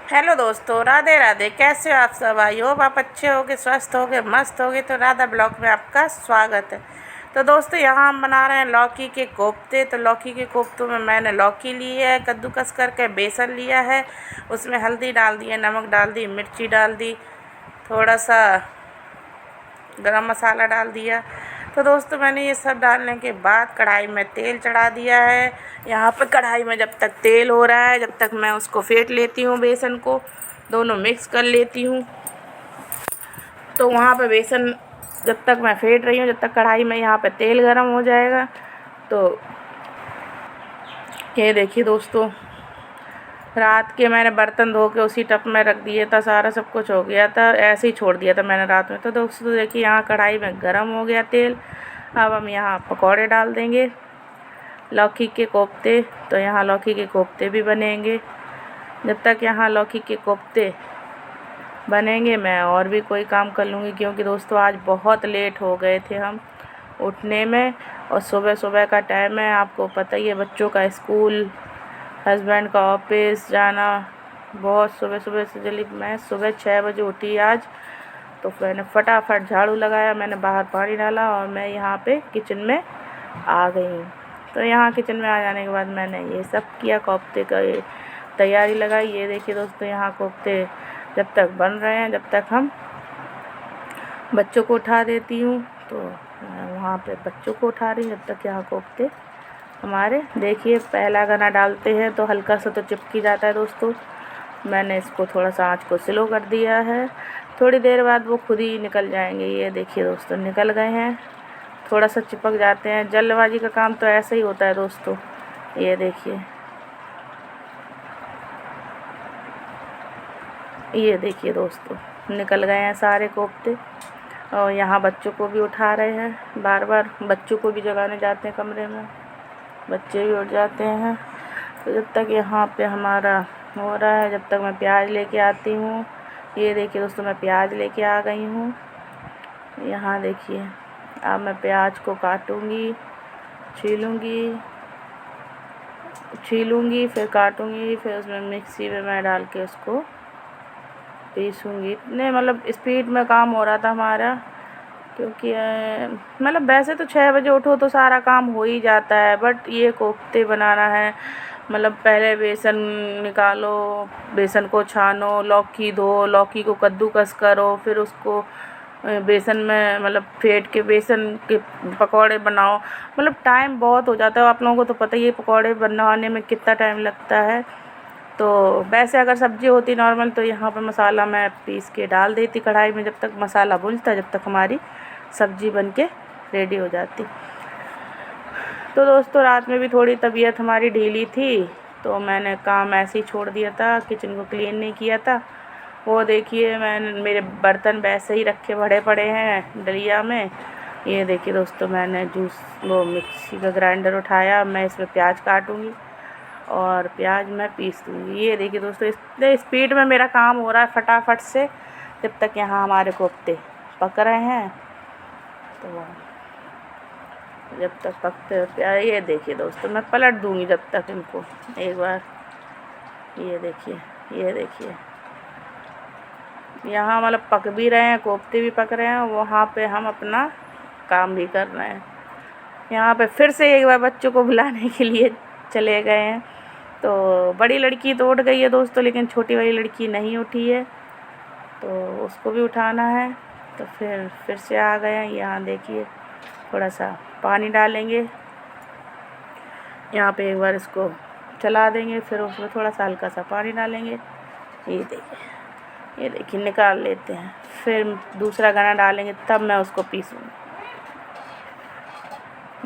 Hello दोस्तों, राधे राधे। कैसे हो आप सब? आई होप आप अच्छे होगे, स्वस्थ होगे, मस्त होगे। तो राधा ब्लॉग में आपका स्वागत है। तो दोस्तों, यहाँ हम बना रहे हैं लौकी के कोफ्ते। तो लौकी के कोफ्तों में मैंने लौकी ली है कद्दूकस करके, बेसन लिया है, उसमें हल्दी डाल दी है, नमक डाल दी, मिर्ची डाल दी, थोड़ा सा गरम मसाला डाल दिया। तो दोस्तों, मैंने ये सब डालने के बाद कढ़ाई में तेल चढ़ा दिया है। यहाँ पे कढ़ाई में जब तक तेल हो रहा है, जब तक मैं उसको फेंट लेती हूँ, बेसन को दोनों मिक्स कर लेती हूँ। तो वहाँ पे बेसन जब तक मैं फेंट रही हूँ, जब तक कढ़ाई में यहाँ पे तेल गरम हो जाएगा। तो ये देखिए दोस्तों, रात के मैंने बर्तन धो के उसी टब में रख दिया था, सारा सब कुछ हो गया था, ऐसे ही छोड़ दिया था मैंने रात में। तो दोस्तों देखिए, यहाँ कढ़ाई में गरम हो गया तेल। अब हम यहाँ पकौड़े डाल देंगे, लौकी के कोफ्ते। तो यहाँ लौकी के कोफ्ते भी बनेंगे। जब तक यहाँ लौकी के कोफ्ते बनेंगे मैं और भी कोई काम कर लूँगी, क्योंकि दोस्तों आज बहुत लेट हो गए थे हम उठने में। और सुबह सुबह का टाइम है, आपको पता ही है, बच्चों का स्कूल, हस्बैंड का ऑफिस जाना। बहुत सुबह सुबह से जल्दी मैं सुबह 6 बजे उठी आज। तो मैंने फटाफट झाड़ू लगाया, मैंने बाहर पानी डाला और मैं यहाँ पे किचन में आ गई हूँ। तो यहाँ किचन में आ जाने के बाद मैंने ये सब किया, कोफ्ते का तैयारी लगाई। ये देखिए दोस्तों, यहाँ कोफ्ते जब तक बन रहे हैं, जब तक हम बच्चों को उठा देती हूँ। तो मैं वहाँ पे बच्चों को उठा रही हूँ, जब तक यहाँ कोफ्ते हमारे। देखिए, पहला गाना डालते हैं तो हल्का सा तो चिपकी जाता है दोस्तों। मैंने इसको थोड़ा सा आँच को स्लो कर दिया है, थोड़ी देर बाद वो खुद ही निकल जाएंगे। ये देखिए दोस्तों, निकल गए हैं। थोड़ा सा चिपक जाते हैं, जल्दबाजी का काम तो ऐसा ही होता है दोस्तों। ये देखिए, ये देखिए दोस्तों, निकल गए हैं सारे कोफ्ते। और यहाँ बच्चों को भी उठा रहे हैं, बार बार बच्चों को भी जगाने जाते हैं कमरे में, बच्चे भी उठ जाते हैं। तो जब तक यहाँ पे हमारा हो रहा है, जब तक मैं प्याज लेके आती हूँ। ये देखिए दोस्तों, मैं प्याज लेके आ गई हूँ। यहाँ देखिए, अब मैं प्याज को काटूँगी, छीलूँगी, फिर काटूँगी, फिर उसमें मिक्सी में मैं डाल के उसको पीसूँगी। इतने मतलब स्पीड में काम हो रहा था हमारा, क्योंकि मतलब वैसे तो 6 बजे उठो तो सारा काम हो ही जाता है, बट ये कोफ्ते बनाना है। मतलब पहले बेसन निकालो, बेसन को छानो, लौकी धो, लौकी को कद्दूकस करो, फिर उसको बेसन में मतलब फेंट के बेसन के पकौड़े बनाओ। मतलब टाइम बहुत हो जाता है, आप लोगों को तो पता ही है पकौड़े बनाने में कितना टाइम लगता है। तो वैसे अगर सब्ज़ी होती नॉर्मल, तो यहाँ पे मसाला मैं पीस के डाल देती कढ़ाई में, जब तक मसाला भुनता, जब तक हमारी सब्ज़ी बन के रेडी हो जाती। तो दोस्तों, रात में भी थोड़ी तबीयत हमारी ढीली थी, तो मैंने काम ऐसे ही छोड़ दिया था, किचन को क्लीन नहीं किया था। वो देखिए, मेरे बर्तन वैसे ही रखे बड़े पड़े हैं डलिया में। ये देखिए दोस्तों, मैंने वो मिक्सी का ग्राइंडर उठाया, मैं इसमें प्याज काटूँगी और प्याज मैं पीस दूँगी। ये देखिए दोस्तों, इतने स्पीड में मेरा काम हो रहा है फटाफट से, जब तक यहाँ हमारे कोफ्ते पक रहे हैं। तो जब तक पकते प्याज, ये देखिए दोस्तों, मैं पलट दूँगी जब तक इनको एक बार। ये देखिए, ये देखिए, यहाँ मतलब पक भी रहे हैं, कोफ्ते भी पक रहे हैं, वहाँ पे हम अपना काम भी कर रहे हैं। यहाँ पे फिर से एक बार बच्चों को बुलाने के लिए चले गए हैं। तो बड़ी लड़की तो उठ गई है दोस्तों, लेकिन छोटी वाली लड़की नहीं उठी है, तो उसको भी उठाना है। तो फिर से आ गए हैं। यहाँ देखिए, थोड़ा सा पानी डालेंगे, यहाँ पे एक बार इसको चला देंगे, फिर उसमें थोड़ा सा हल्का सा पानी डालेंगे। ये देखिए, ये देखिए, निकाल लेते हैं, फिर दूसरा गाना डालेंगे, तब मैं उसको पीसूँगी।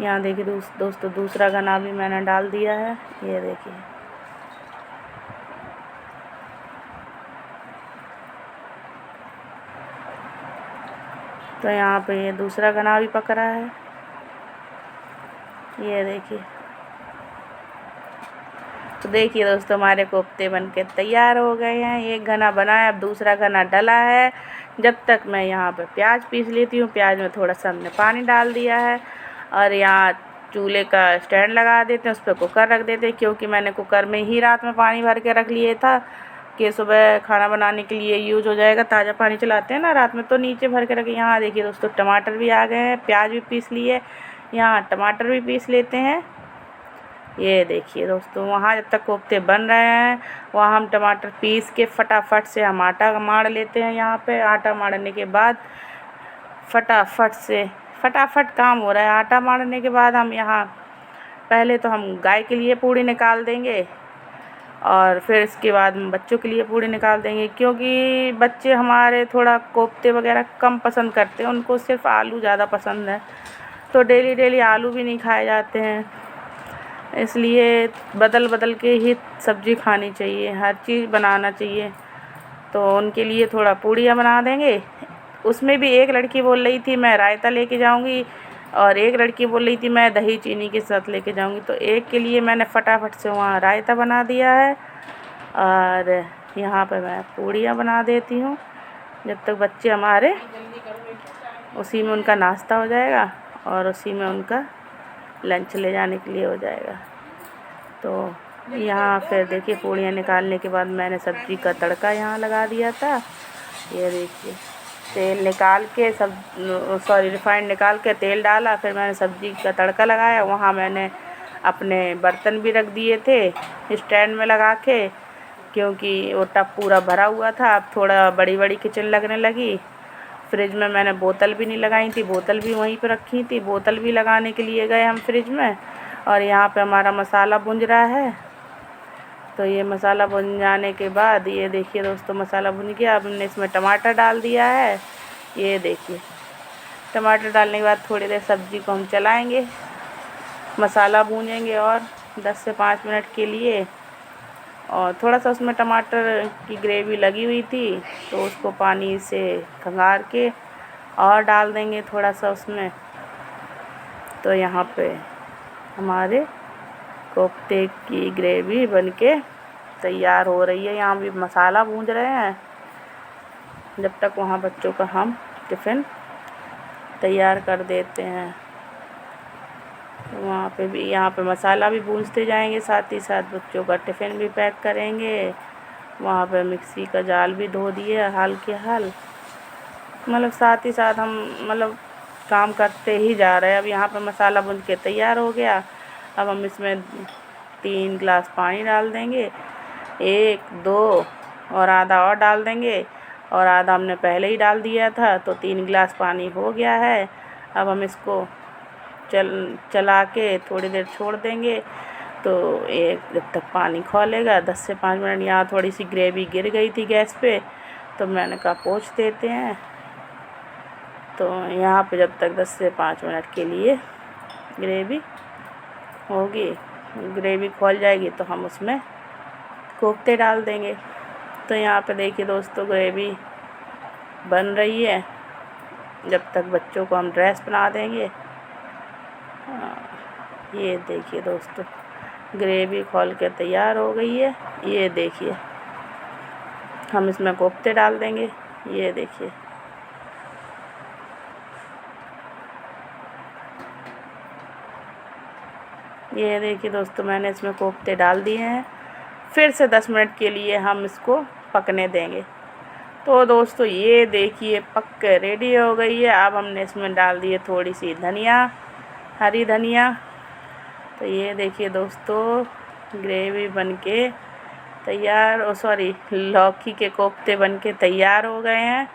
यहाँ देखिए दोस्तों, दूसरा गाना भी मैंने डाल दिया है। ये देखिए, तो यहाँ पे ये दूसरा गाना भी पक रहा है। ये देखिए, तो देखिए दोस्तों, हमारे कोफ्ते बनके तैयार हो गए हैं। एक गाना बना है, अब दूसरा गाना डला है। जब तक मैं यहाँ पे प्याज पीस लेती हूँ, प्याज में थोड़ा सा हमने पानी डाल दिया है, और यहाँ चूल्हे का स्टैंड लगा देते हैं, उस पर कुकर रख देते हैं, क्योंकि मैंने कुकर में ही रात में पानी भर के रख लिए था, के सुबह खाना बनाने के लिए यूज हो जाएगा। ताज़ा पानी चलाते हैं ना रात में, तो नीचे भर के रखे। यहाँ देखिए दोस्तों टमाटर भी आ गए हैं, प्याज भी पीस लिए, यहाँ टमाटर भी पीस लेते हैं। ये देखिए दोस्तों, वहाँ जब तक कोफ्ते बन रहे हैं वहाँ हम टमाटर पीस के फटाफट से हम आटा मार लेते हैं। यहाँ पे आटा मारने के बाद फटाफट काम हो रहा है। आटा मारने के बाद हम यहाँ पहले तो हम गाय के लिए पूड़ी निकाल देंगे और फिर इसके बाद हम बच्चों के लिए पूड़ी निकाल देंगे, क्योंकि बच्चे हमारे थोड़ा कोफ्ते वगैरह कम पसंद करते हैं, उनको सिर्फ आलू ज़्यादा पसंद है। तो डेली डेली आलू भी नहीं खाए जाते हैं, इसलिए बदल बदल के ही सब्ज़ी खानी चाहिए, हर चीज़ बनाना चाहिए। तो उनके लिए थोड़ा पूड़ियाँ बना देंगे। उसमें भी एक लड़की बोल रही थी मैं रायता लेके जाऊंगी और एक लड़की बोल रही थी मैं दही चीनी के साथ लेके जाऊंगी। तो एक के लिए मैंने फटाफट से वहाँ रायता बना दिया है और यहाँ पे मैं पूड़ियाँ बना देती हूँ, जब तक बच्चे हमारे उसी में उनका नाश्ता हो जाएगा और उसी में उनका लंच ले जाने के लिए हो जाएगा। तो यहाँ फिर देखिए पूड़ियाँ निकालने के बाद मैंने सब्ज़ी का तड़का यहाँ लगा दिया था। ये देखिए तेल निकाल के रिफाइंड निकाल के तेल डाला, फिर मैंने सब्ज़ी का तड़का लगाया। वहाँ मैंने अपने बर्तन भी रख दिए थे स्टैंड में लगा के, क्योंकि वो टब पूरा भरा हुआ था। अब थोड़ा बड़ी बड़ी किचन लगने लगी। फ्रिज में मैंने बोतल भी नहीं लगाई थी, बोतल भी वहीं पे रखी थी। बोतल भी लगाने के लिए गए हम फ्रिज में। और यहाँ पे हमारा मसाला भुन रहा है। तो ये मसाला भुन जाने के बाद ये देखिए दोस्तों मसाला भुन गया। अब हमने इसमें टमाटर डाल दिया है। ये देखिए टमाटर डालने के बाद थोड़ी देर सब्ज़ी को हम चलाएंगे, मसाला भूनेंगे और 10 से 5 मिनट के लिए। और थोड़ा सा उसमें टमाटर की ग्रेवी लगी हुई थी तो उसको पानी से खंगार के और डाल देंगे थोड़ा सा उसमें। तो यहाँ पे हमारे कोफ्ते की ग्रेवी बनके तैयार हो रही है। यहाँ भी मसाला भून रहे हैं, जब तक वहाँ बच्चों का हम टिफ़िन तैयार कर देते हैं। तो वहाँ पे भी यहाँ पे मसाला भी भूनते जाएंगे, साथ ही साथ बच्चों का टिफ़िन भी पैक करेंगे। वहाँ पे मिक्सी का जाल भी धो दिए हाल के हाल। मतलब साथ ही साथ हम काम करते ही जा रहे हैं। अब यहाँ पे मसाला भून के तैयार हो गया। अब हम इसमें 3 गिलास पानी डाल देंगे, 1 2 और आधा और डाल देंगे, और आधा हमने पहले ही डाल दिया था। तो 3 गिलास पानी हो गया है। अब हम इसको चला के थोड़ी देर छोड़ देंगे। तो जब तक पानी खौलेगा 10 से 5 मिनट। यहाँ थोड़ी सी ग्रेवी गिर गई थी गैस पे, तो मैंने कहा पोंछ देते हैं। तो यहाँ पे जब तक 10 से 5 मिनट के लिए ग्रेवी होगी, ग्रेवी खौल जाएगी तो हम उसमें कोफ्ते डाल देंगे। तो यहाँ पे देखिए दोस्तों ग्रेवी बन रही है, जब तक बच्चों को हम ड्रेस बना देंगे। ये देखिए दोस्तों ग्रेवी खौल के तैयार हो गई है। ये देखिए हम इसमें कोफ्ते डाल देंगे। ये देखिए दोस्तों मैंने इसमें कोफ्ते डाल दिए हैं। फिर से 10 मिनट के लिए हम इसको पकने देंगे। तो दोस्तों ये देखिए पक के रेडी हो गई है। अब हमने इसमें डाल दिए थोड़ी सी धनिया, हरी धनिया। तो ये देखिए दोस्तों ग्रेवी बनके तैयार, लौकी के कोफ्ते बनके तैयार हो गए हैं।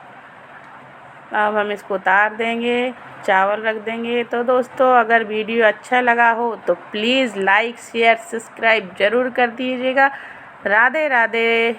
अब हम इसको उतार देंगे, चावल रख देंगे। तो दोस्तों अगर वीडियो अच्छा लगा हो तो प्लीज़ लाइक शेयर सब्सक्राइब ज़रूर कर दीजिएगा। राधे राधे।